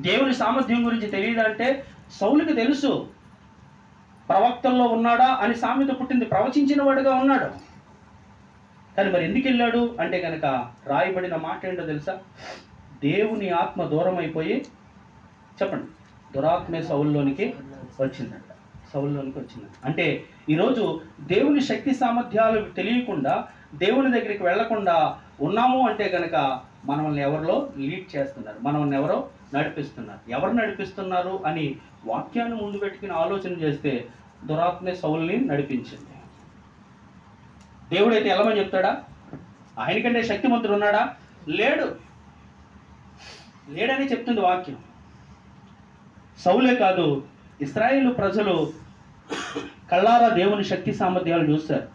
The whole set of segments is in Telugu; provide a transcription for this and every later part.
దేవుని సామర్థ్యం గురించి తెలియదంటే సౌలుకి తెలుసు. ప్రవక్తల్లో ఉన్నాడా అని సామెత పుట్టింది, ప్రవచించిన వాడుగా ఉన్నాడు. కానీ మరి ఎందుకు వెళ్ళాడు అంటే కనుక రాయబడిన మాట ఏంటో తెలుసా? దేవుని ఆత్మ దూరం అయిపోయి, చెప్పండి, దురాత్మే సౌల్లోనికి వచ్చిందంట. సౌల్లోనికి వచ్చిందంట అంటే ఈరోజు దేవుని శక్తి సామర్థ్యాలు తెలియకుండా దేవుని దగ్గరికి వెళ్లకుండా ఉన్నాము అంటే కనుక మనల్ని ఎవరిలో లీడ్ చేస్తున్నారు, మనల్ని ఎవరో నడిపిస్తున్నారు. ఎవరు నడిపిస్తున్నారు అని వాక్యాన్ని ముందు పెట్టుకుని ఆలోచన చేస్తే దురాత్మే సౌల్ని నడిపించింది. దేవుడైతే వెళ్ళమని చెప్తాడా? ఆయనకంటే శక్తిమంతుడు ఉన్నాడా? లేడని చెప్తుంది వాక్యం. సౌలే కాదు, ఇశ్రాయేలు ప్రజలు కళ్ళారా దేవుని శక్తి సామర్థ్యాలు చూశారు.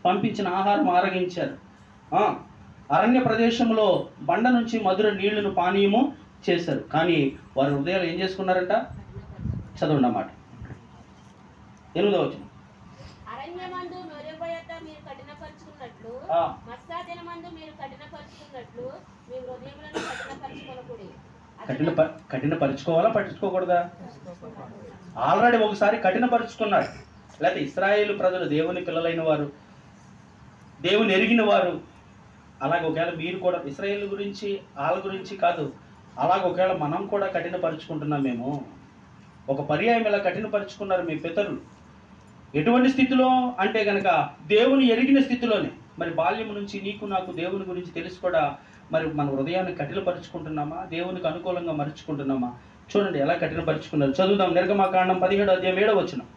పంపించిన ఆహారం ఆరగించారు. అరణ్య ప్రదేశంలో బండ నుంచి మధుర నీళ్లను పానీయము చేశారు. కానీ వారి హృదయాలు ఏం చేసుకున్నారంట? చదవండి అన్నమాట. 8వ వచనం. అరణ్యమందు మెరుగబోయేట మీరు కఠినపరుచుకున్నట్లు, మస్సా దినమందు మీరు కఠినపరుచుకున్నట్లు మీ హృదయములను కఠినపరచుకొనకుడి. కఠినపరుచుకోవాలా, పట్టించుకోకూడదా? ఆల్రెడీ ఒకసారి కఠినపరుచుకున్నాడు. లేకపోతే ఇశ్రాయేలు ప్రజలు దేవుని పిల్లలైన వారు, దేవుని ఎరిగిన వారు. అలాగే ఒకవేళ మీరు కూడా ఇశ్రాయేలు గురించి, వాళ్ళ గురించి కాదు, అలాగే ఒకవేళ మనం కూడా కఠినపరుచుకుంటున్నామేమో. ఒక పర్యాయం ఇలా కఠినపరుచుకున్నారు మీ పితరులు. ఎటువంటి స్థితిలో అంటే కనుక దేవుని ఎరిగిన స్థితిలోనే. మరి బాల్యం నుంచి నీకు నాకు దేవుని గురించి తెలిసి కూడా మరి మన హృదయాన్ని కఠినపరుచుకుంటున్నామా? దేవునికి అనుకూలంగా మరుచుకుంటున్నామా? చూడండి ఎలా కఠినపరుచుకున్నారు. చదువుదాం. నిర్గమకాండం 17వ అధ్యాయం 7వ వచనం.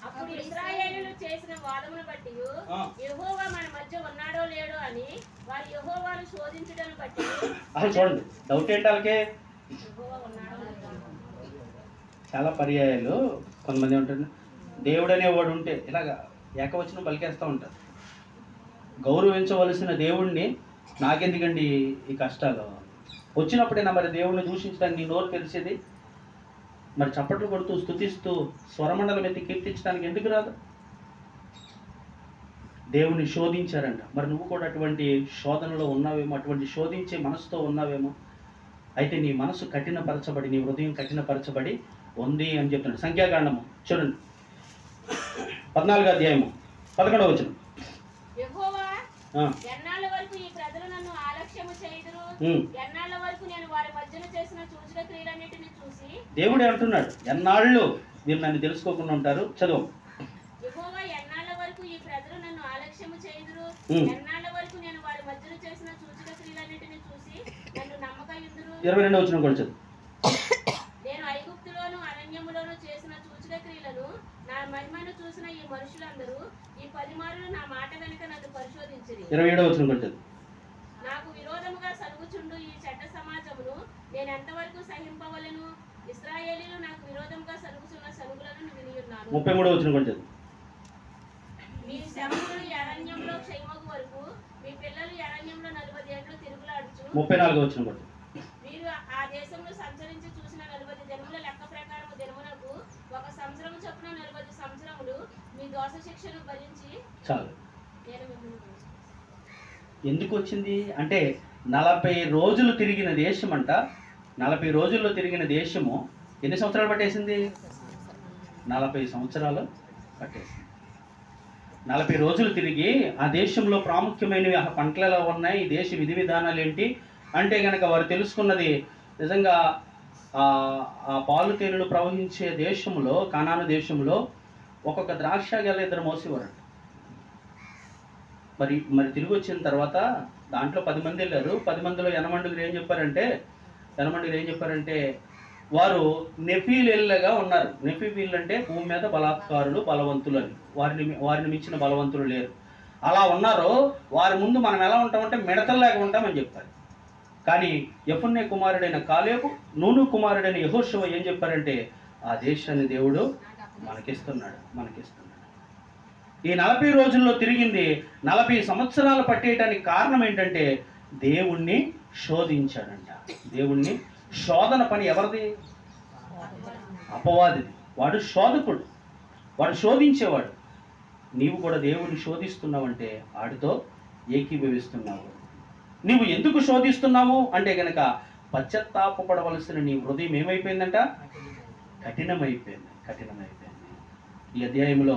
అప్పుడు ఇశ్రాయేలీయులు చేసిన వాదమును బట్టి యెహోవా మన మధ్య ఉన్నాడో లేడో అని వారు యెహోవాను శోధించడాన్ని బట్టి, అసలు చూడండి డౌట్ ఏంటి వాళ్ళకే? యెహోవా ఉన్నాడో లేడో. చాలా పర్యాయాలు కొంతమంది ఉంటుంది, దేవుడు అనేవాడు ఉంటే ఇలాగా ఏకవచనం పలికేస్తూ ఉంటారు. గౌరవించవలసిన దేవుణ్ణి నాకెందుకండి ఈ కష్టాలు? వచ్చినప్పుడైనా మరి దేవుణ్ణి దూషించడానికి నోరు తెలిసేది? మరి చప్పట్లు కొడుతూ స్తుతిస్తూ స్వరమండలం ఎత్తి కీర్తించడానికి ఎందుకు రాదు? దేవుని శోధించారంట. మరి నువ్వు కూడా అటువంటి శోధనలో ఉన్నావేమో, అటువంటి శోధించే మనసుతో ఉన్నావేమో. అయితే నీ మనసు కఠినపరచబడి, నీ హృదయం కఠినపరచబడి ఉంది అని చెప్తున్నాడు. సంఖ్యాకాండము చూడండి 14వ అధ్యాయము 11వ వచనం. యెహోవా ఎన్నాళ్ళ వరకు ఈ ప్రజలు నన్ను ఆలక్ష్యము చేయుదురు? ఎన్నాళ్ళ వరకు నేను వారి మధ్యన చేసిన సూచక క్రియలన్నిటిని చూసి. దేవుడే అంటున్నాడు, ఎన్నాళ్ళు మీరు నన్ను తెలుసుకోకుండా ఉంటారు. చదువు. యెహోవా ఎన్నాళ్ళ వరకు ఈ ప్రజలు నన్ను ఆలక్ష్యము చేయుదురు? ఎన్నాళ్ళ వరకు నేను వారి మధ్యన చేసిన సూచక క్రియలన్నిటిని చూసి నన్ను నమ్మకయుందురు? 22వ వచనం కూడా చదువు. నేను ఐగుప్తులోను అరణ్యములోను చేసిన సూచక క్రియలను, నా మహిమను చూసిన ఈ మనుషులందరూ ఈ 10 మారులు నా మాట వెనుక నన్ను పరిశోధించిరి. 27వ వచనం కూడా చదువు. నాకు విరోధముగా సలుగుచుండు ఈ చెడ్డ సమాజమును నేను ఎంతవరకు సహింపవలెను? ఇశ్రాయేలీయులు నాకు విరోధముగా సలుగుచున్న సలుగులను వినియున్నాను. 33వ వచనం కూడా చదువు. మీ శవములు అరణ్యంలో క్షయమగు వరకు, మీ పిల్లలు అరణ్యంలో 40 ఏళ్ళు తిరుగులాడుచు. 34వ వచనం కూడా చదువు. మీరు ఆ దేశంలో సంచరించి చూసిన 40 దినముల లెక్క ప్రకారము దినమునకు 1 సంవత్సరము చొప్పున 40 సంవత్సరములు మీ దోష శిక్షను భరించి చాలు. నేను మిమ్మల్ని దోషిస్తాను. ఎందుకు వచ్చింది అంటే 40 రోజులు తిరిగిన దేశం అంట. 40 రోజుల్లో తిరిగిన దేశము ఎన్ని సంవత్సరాలు పట్టేసింది? 40 సంవత్సరాలు పట్టేసింది. 40 రోజులు తిరిగి ఆ దేశంలో ప్రాముఖ్యమైనవి ఆ పంటలు ఎలా ఉన్నాయి, ఈ దేశ విధి విధానాలు ఏంటి అంటే కనుక వారు తెలుసుకున్నది నిజంగా ఆ పాలు తేనెలు ప్రవహించే దేశంలో, కానాను దేశంలో ఒక్కొక్క ద్రాక్ష గెల 2 మోసేవారంట. మరి తిరిగి వచ్చిన తర్వాత దాంట్లో 10 మంది వెళ్ళారు. 10 మందిలో యనమండుగురు ఏం చెప్పారంటే వారు నెఫీలీలుగా ఉన్నారు. నెఫీలీలు అంటే భూమి మీద బలాత్కారులు, బలవంతులు అని. వారిని మించిన బలవంతులు లేరు. అలా ఉన్నారు. వారి ముందు మనం ఎలా ఉంటామంటే మిడతల్లాగా ఉంటామని చెప్పారు. కానీ యెఫున్నె కుమారుడైన కాలేబు, నూను కుమారుడైన యెహోషువ ఏం చెప్పారంటే ఆ దేశాన్ని దేవుడు మనకిస్తున్నాడు. ఈ 40 రోజుల్లో తిరిగింది 40 సంవత్సరాలు పట్టేయటానికి కారణం ఏంటంటే దేవుణ్ణి శోధించాడంట. దేవుణ్ణి శోధన పని ఎవరిది? అపవాదిది. వాడు శోధకుడు, వాడు శోధించేవాడు. నీవు కూడా దేవుణ్ణి శోధిస్తున్నావంటే వాడితో ఏకీభవిస్తున్నావు. నువ్వు ఎందుకు శోధిస్తున్నావు అంటే గనక పశ్చాత్తాపపడవలసిన నీ హృదయం ఏమైపోయిందంట? కఠినమైపోయింది. ఈ అధ్యాయంలో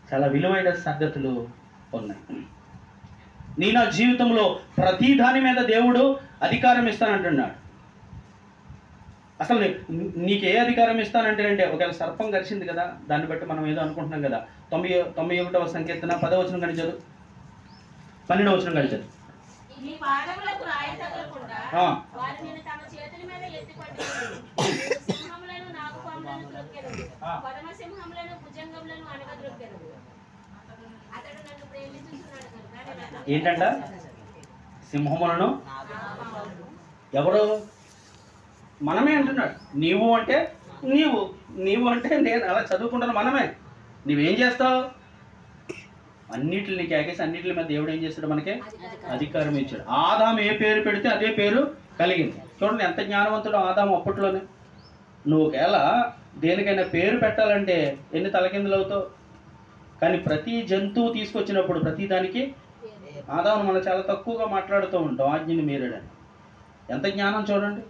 చాలా విలువైన సంగతులు ఉన్నాయి. నా జీవితంలో ప్రతి దాని మీద దేవుడు అధికారం ఇస్తానంటున్నాడు. అసలు నీకు ఏ అధికారం ఇస్తానంటే ఒకవేళ సర్పం గరిచింది కదా, దాన్ని బట్టి మనం ఏదో అనుకుంటున్నాం కదా. 91వ సంకీర్తన 10వ వచనం కానీ చదువు, 12వ వచనం కానీ చదువు. నీ పాదములకు రాయి తగలకుండా వారు నిన్ను తమ చేతుల మీద ఎత్తిపట్టుకొనును. సింహములను నాగుపాములను త్రొక్కెదవు, పరమ సింహములను భుజంగములను అణగద్రొక్కెదవు. అతడు నన్ను ప్రేమించుచున్నాడు కనుక ఏంటంట? సింహములను. ఎవరు? మనమే అంటున్నాడు. నీవు అంటే నేను అలా చదువుకుంటాను. మనమే. నువ్వేం చేస్తావు? అన్నిటిని కేకేసి అన్నిటి మీద దేవుడు ఏం చేస్తాడు? మనకే అధికారం ఇచ్చాడు. ఆదాము ఏ పేరు పెడితే అదే పేరు కలిగింది. చూడండి ఎంత జ్ఞానవంతుడు ఆదాము అప్పట్లోనే. నువ్వు ఒకవేళ దేనికైనా పేరు పెట్టాలంటే ఎన్ని తలకిందులు అవుతావు. కానీ ప్రతి జంతువు తీసుకొచ్చినప్పుడు ప్రతి దానికి ఆదాము మనం చాలా తక్కువగా మాట్లాడుతూ ఉంటాం, ఆజ్ఞని మీరడని. ఎంత జ్ఞానం చూడండి.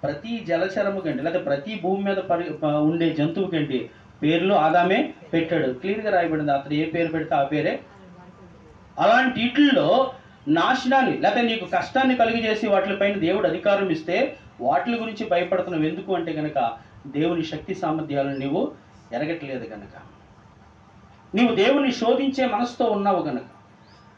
ప్రతి జలచరము కంటే లేదా ప్రతి భూమి మీద ఉండే జంతువు కంటే పేర్లు ఆదామే పెట్టాడు. క్లియర్గా రాయబడింది. అతను ఏ పేరు పెడితే ఆ పేరే. అలాంటి వీటిల్లో నాశనాన్ని లేదా నీకు కష్టాన్ని కలిగజేసి వాటిపైన దేవుడు అధికారం ఇస్తే వాటి గురించి భయపడుతున్నావు. ఎందుకు అంటే కనుక దేవుని శక్తి సామర్థ్యాలను నీవు ఎరగట్లేదు కనుక, నీవు దేవుణ్ణి శోధించే మనసుతో ఉన్నావు కనుక,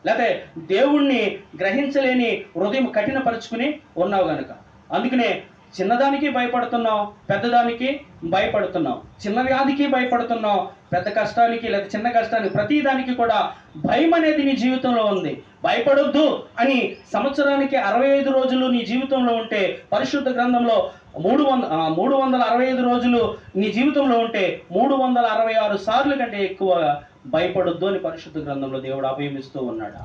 లేకపోతే దేవుణ్ణి గ్రహించలేని హృదయం కఠినపరుచుకుని ఉన్నావు కనుక. అందుకనే చిన్నదానికి భయపడుతున్నావు, పెద్దదానికి భయపడుతున్నావు. చిన్న వ్యాధికి భయపడుతున్నావు, పెద్ద కష్టానికి లేదా చిన్న కష్టానికి, ప్రతి దానికి కూడా భయం అనేది నీ జీవితంలో ఉంది. భయపడొద్దు అని సంవత్సరానికి 65 రోజులు నీ జీవితంలో ఉంటే, పరిశుద్ధ గ్రంథంలో 365 రోజులు నీ జీవితంలో ఉంటే 366 సార్లు కంటే ఎక్కువ భయపడొద్దు అని పరిశుద్ధ గ్రంథంలో దేవుడు అభయమిస్తూ ఉన్నాడు.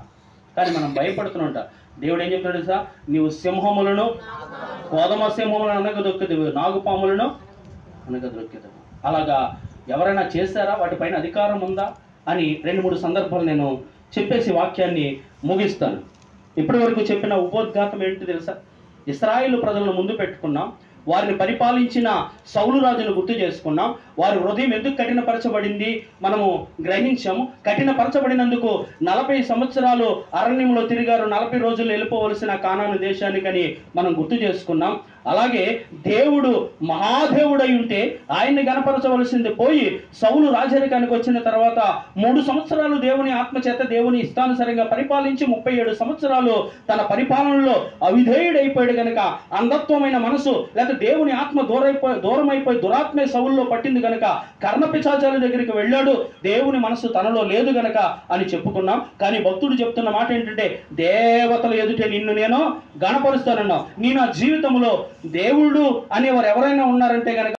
కానీ మనం భయపడుతున్నట. దేవుడు ఏం చెప్తాడు తెలుసా? నీవు సింహములను, కోదమ సింహములను అనగదొక్కుదువు, నాగుపాములను అనగదొక్కుదువు. అలాగా ఎవరైనా చేశారా? వాటిపైన అధికారం ఉందా అని 2-3 సందర్భాలు నేను చెప్పేసి వాక్యాన్ని ముగిస్తాను. ఇప్పటి వరకు చెప్పిన ఉపోద్ఘాతం ఏంటి తెలుసా? ఇశ్రాయేలు ప్రజలను ముందు పెట్టుకున్నాం, వారిని పరిపాలించిన సౌలు రాజును గుర్తు చేసుకున్నాం. వారి హృదయం ఎందుకు కఠినపరచబడింది మనము గ్రహించాము. కఠినపరచబడినందుకు 40 సంవత్సరాలు అరణ్యంలో తిరిగారు, 40 రోజులు వెళ్ళిపోవలసిన కానాను దేశానికని మనం గుర్తు చేసుకున్నాం. అలాగే దేవుడు మహాదేవుడై ఉంటే ఆయన్ని గణపరచవలసింది పోయి సౌలు రాజరికానికి వచ్చిన తర్వాత 3 సంవత్సరాలు దేవుని ఆత్మచేత దేవుని ఇష్టానుసారంగా పరిపాలించి 37 సంవత్సరాలు తన పరిపాలనలో అవిధేయుడైపోయాడు కనుక, అంధత్వమైన మనసు లేక దేవుని ఆత్మ దూరమైపోయి దురాత్మే సౌల్లో పట్టింది కనుక కర్ణపిశాచాల దగ్గరికి వెళ్ళాడు. దేవుని మనసు తనలో లేదు గనక అని చెప్పుకున్నాం. కానీ భక్తుడు చెప్తున్న మాట ఏంటంటే, దేవతల ఎదుటే నిన్ను నేను గణపరుస్తానన్నావు. నీ నా జీవితంలో దేవుడు అనేవారు ఎవరైనా ఉన్నారంటే గనక